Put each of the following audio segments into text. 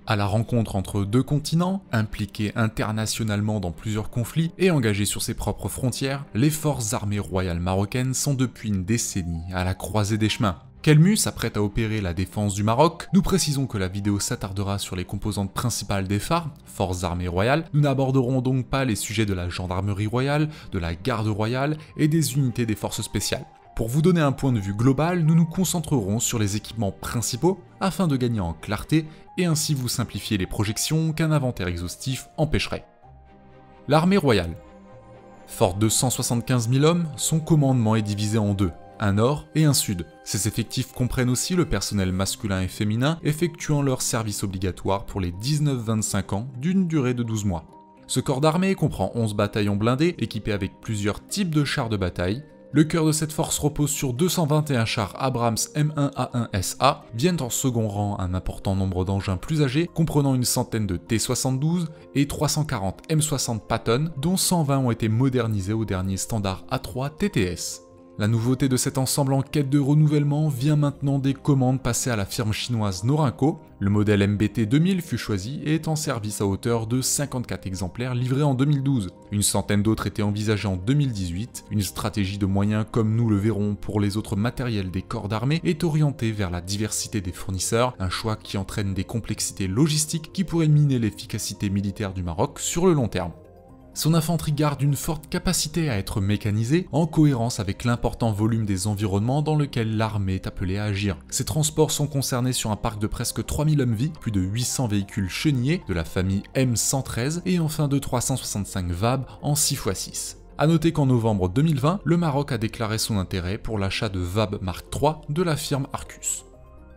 À la rencontre entre deux continents, impliqués internationalement dans plusieurs conflits et engagés sur ses propres frontières, les forces armées royales marocaines sont depuis une décennie à la croisée des chemins. Kelmus s'apprête à opérer la défense du Maroc. Nous précisons que la vidéo s'attardera sur les composantes principales des phares, forces armées royales. Nous n'aborderons donc pas les sujets de la gendarmerie royale, de la garde royale et des unités des forces spéciales. Pour vous donner un point de vue global, nous nous concentrerons sur les équipements principaux afin de gagner en clarté et ainsi vous simplifier les projections qu'un inventaire exhaustif empêcherait. L'armée royale. Forte de 175 000 hommes, son commandement est divisé en deux, un nord et un sud. Ces effectifs comprennent aussi le personnel masculin et féminin effectuant leur service obligatoire pour les 19-25 ans d'une durée de 12 mois. Ce corps d'armée comprend 11 bataillons blindés équipés avec plusieurs types de chars de bataille. Le cœur de cette force repose sur 221 chars Abrams M1A1SA, viennent en second rang un important nombre d'engins plus âgés, comprenant une centaine de T-72 et 340 M60 Patton, dont 120 ont été modernisés au dernier standard A3 TTS. La nouveauté de cet ensemble en quête de renouvellement vient maintenant des commandes passées à la firme chinoise Norinco. Le modèle MBT 2000 fut choisi et est en service à hauteur de 54 exemplaires livrés en 2012. Une centaine d'autres étaient envisagées en 2018. Une stratégie de moyens, comme nous le verrons pour les autres matériels des corps d'armée, est orientée vers la diversité des fournisseurs, un choix qui entraîne des complexités logistiques qui pourraient miner l'efficacité militaire du Maroc sur le long terme. Son infanterie garde une forte capacité à être mécanisée, en cohérence avec l'important volume des environnements dans lesquels l'armée est appelée à agir. Ces transports sont concernés sur un parc de presque 3000 Humvee, plus de 800 véhicules chenillés de la famille M113 et enfin de 365 VAB en 6x6. A noter qu'en novembre 2020, le Maroc a déclaré son intérêt pour l'achat de VAB Mark III de la firme Arcus.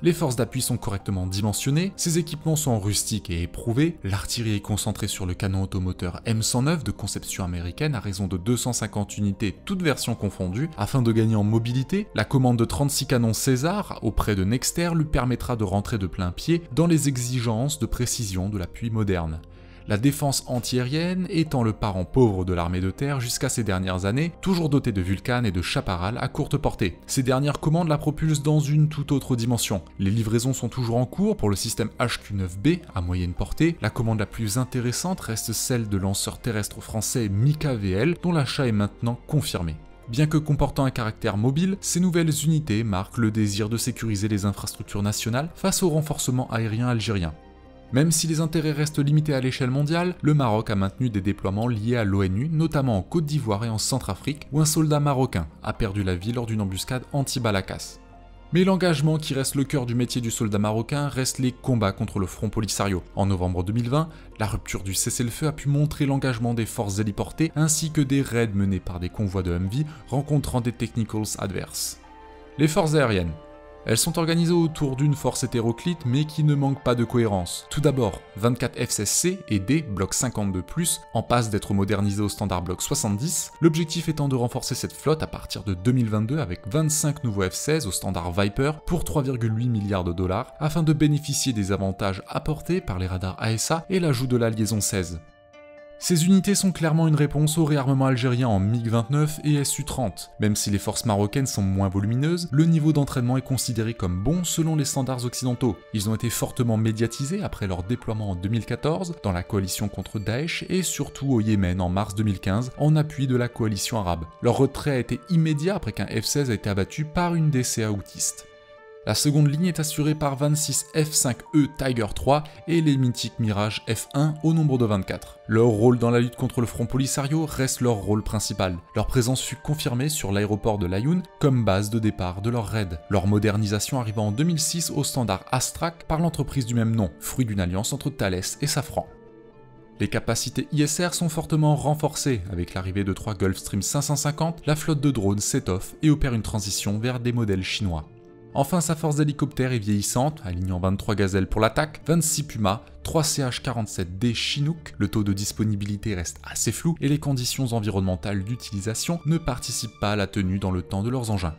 Les forces d'appui sont correctement dimensionnées, ces équipements sont rustiques et éprouvés, l'artillerie est concentrée sur le canon automoteur M109 de conception américaine à raison de 250 unités toutes versions confondues. Afin de gagner en mobilité, la commande de 36 canons César auprès de Nexter lui permettra de rentrer de plein pied dans les exigences de précision de l'appui moderne. La défense antiaérienne étant le parent pauvre de l'armée de terre jusqu'à ces dernières années, toujours dotée de Vulcan et de Chaparral à courte portée. Ces dernières commandes la propulsent dans une toute autre dimension. Les livraisons sont toujours en cours pour le système HQ-9B à moyenne portée. La commande la plus intéressante reste celle de lanceurs terrestres français Mika VL, dont l'achat est maintenant confirmé. Bien que comportant un caractère mobile, ces nouvelles unités marquent le désir de sécuriser les infrastructures nationales face au renforcement aérien algérien. Même si les intérêts restent limités à l'échelle mondiale, le Maroc a maintenu des déploiements liés à l'ONU, notamment en Côte d'Ivoire et en Centrafrique, où un soldat marocain a perdu la vie lors d'une embuscade anti-Balakas. Mais l'engagement qui reste le cœur du métier du soldat marocain reste les combats contre le Front Polisario. En novembre 2020, la rupture du cessez-le-feu a pu montrer l'engagement des forces héliportées ainsi que des raids menés par des convois de Humvee rencontrant des technicals adverses. Les forces aériennes. Elles sont organisées autour d'une force hétéroclite mais qui ne manque pas de cohérence. Tout d'abord, 24 F-16C et D, bloc 52+, en passe d'être modernisés au standard bloc 70, l'objectif étant de renforcer cette flotte à partir de 2022 avec 25 nouveaux F-16 au standard Viper pour 3,8 milliards de dollars afin de bénéficier des avantages apportés par les radars AESA et l'ajout de la liaison 16. Ces unités sont clairement une réponse au réarmement algérien en MiG-29 et Su-30. Même si les forces marocaines sont moins volumineuses, le niveau d'entraînement est considéré comme bon selon les standards occidentaux. Ils ont été fortement médiatisés après leur déploiement en 2014 dans la coalition contre Daesh et surtout au Yémen en mars 2015 en appui de la coalition arabe. Leur retrait a été immédiat après qu'un F-16 a été abattu par une DCA autiste. La seconde ligne est assurée par 26 F-5E Tiger III et les mythiques Mirage F1 au nombre de 24. Leur rôle dans la lutte contre le Front Polisario reste leur rôle principal. Leur présence fut confirmée sur l'aéroport de Laayoune comme base de départ de leur raid. Leur modernisation arriva en 2006 au standard Astrak par l'entreprise du même nom, fruit d'une alliance entre Thales et Safran. Les capacités ISR sont fortement renforcées. Avec l'arrivée de 3 Gulfstream 550, la flotte de drones s'étoffe et opère une transition vers des modèles chinois. Enfin, sa force d'hélicoptères est vieillissante, alignant 23 Gazelles pour l'attaque, 26 Puma, 3 CH-47D Chinook, le taux de disponibilité reste assez flou et les conditions environnementales d'utilisation ne participent pas à la tenue dans le temps de leurs engins.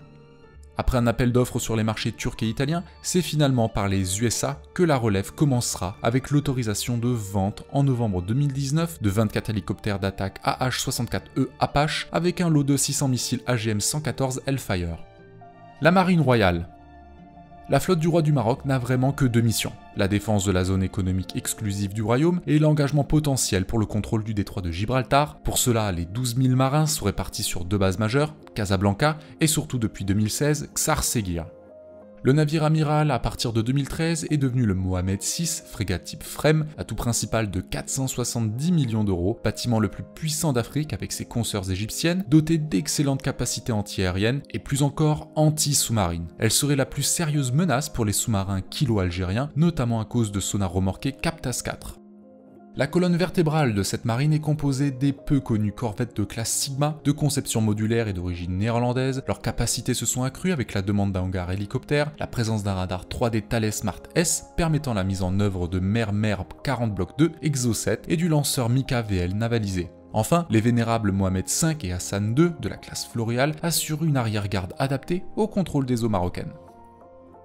Après un appel d'offres sur les marchés turcs et italiens, c'est finalement par les USA que la relève commencera avec l'autorisation de vente en novembre 2019 de 24 hélicoptères d'attaque AH-64E Apache avec un lot de 600 missiles AGM-114 Hellfire. La Marine royale. La flotte du roi du Maroc n'a vraiment que deux missions. la défense de la zone économique exclusive du royaume et l'engagement potentiel pour le contrôle du détroit de Gibraltar. Pour cela, les 12 000 marins sont répartis sur 2 bases majeures, Casablanca et surtout depuis 2016, Ksar-Segir. Le navire amiral, à partir de 2013, est devenu le Mohamed VI, frégate type Frem, atout principal de 470 millions d'euros, bâtiment le plus puissant d'Afrique avec ses consoeurs égyptiennes, doté d'excellentes capacités anti-aériennes et plus encore anti-sous-marines. Elle serait la plus sérieuse menace pour les sous-marins kilo-algériens, notamment à cause de sonars remorqués Captas 4. La colonne vertébrale de cette marine est composée des peu connues corvettes de classe Sigma, de conception modulaire et d'origine néerlandaise. Leurs capacités se sont accrues avec la demande d'un hangar hélicoptère, la présence d'un radar 3D Thales Smart S permettant la mise en œuvre de MER 40 Block 2 Exo 7 et du lanceur Mika VL navalisé. Enfin, les vénérables Mohamed V et Hassan II de la classe Floréal assurent une arrière-garde adaptée au contrôle des eaux marocaines.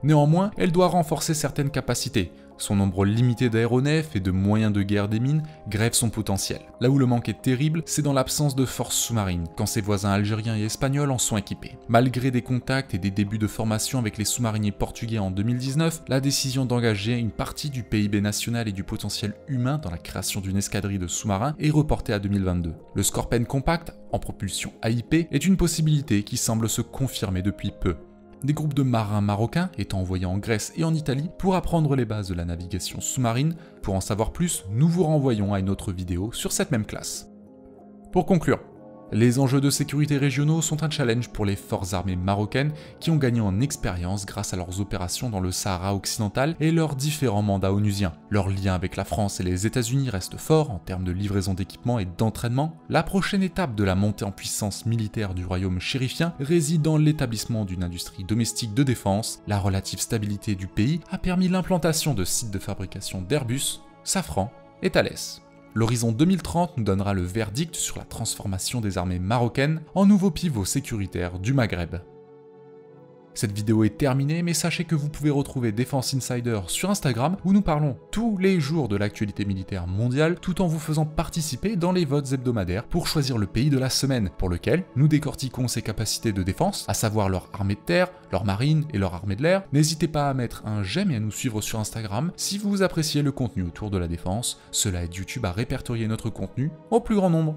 Néanmoins, elle doit renforcer certaines capacités. Son nombre limité d'aéronefs et de moyens de guerre des mines grève son potentiel. Là où le manque est terrible, c'est dans l'absence de forces sous-marines, quand ses voisins algériens et espagnols en sont équipés. Malgré des contacts et des débuts de formation avec les sous-mariniers portugais en 2019, la décision d'engager une partie du PIB national et du potentiel humain dans la création d'une escadrille de sous-marins est reportée à 2022. Le Scorpène Compact, en propulsion AIP, est une possibilité qui semble se confirmer depuis peu. Des groupes de marins marocains étant envoyés en Grèce et en Italie pour apprendre les bases de la navigation sous-marine. Pour en savoir plus, nous vous renvoyons à une autre vidéo sur cette même classe. Pour conclure, les enjeux de sécurité régionaux sont un challenge pour les forces armées marocaines qui ont gagné en expérience grâce à leurs opérations dans le Sahara occidental et leurs différents mandats onusiens. Leur lien avec la France et les États-Unis reste fort en termes de livraison d'équipements et d'entraînement. La prochaine étape de la montée en puissance militaire du royaume chérifien réside dans l'établissement d'une industrie domestique de défense. La relative stabilité du pays a permis l'implantation de sites de fabrication d'Airbus, Safran et Thales. L'horizon 2030 nous donnera le verdict sur la transformation des armées marocaines en nouveau pivot sécuritaire du Maghreb. Cette vidéo est terminée, mais sachez que vous pouvez retrouver Defense Insider sur Instagram où nous parlons tous les jours de l'actualité militaire mondiale tout en vous faisant participer dans les votes hebdomadaires pour choisir le pays de la semaine pour lequel nous décortiquons ses capacités de défense, à savoir leur armée de terre, leur marine et leur armée de l'air. N'hésitez pas à mettre un j'aime et à nous suivre sur Instagram si vous appréciez le contenu autour de la défense, cela aide YouTube à répertorier notre contenu au plus grand nombre.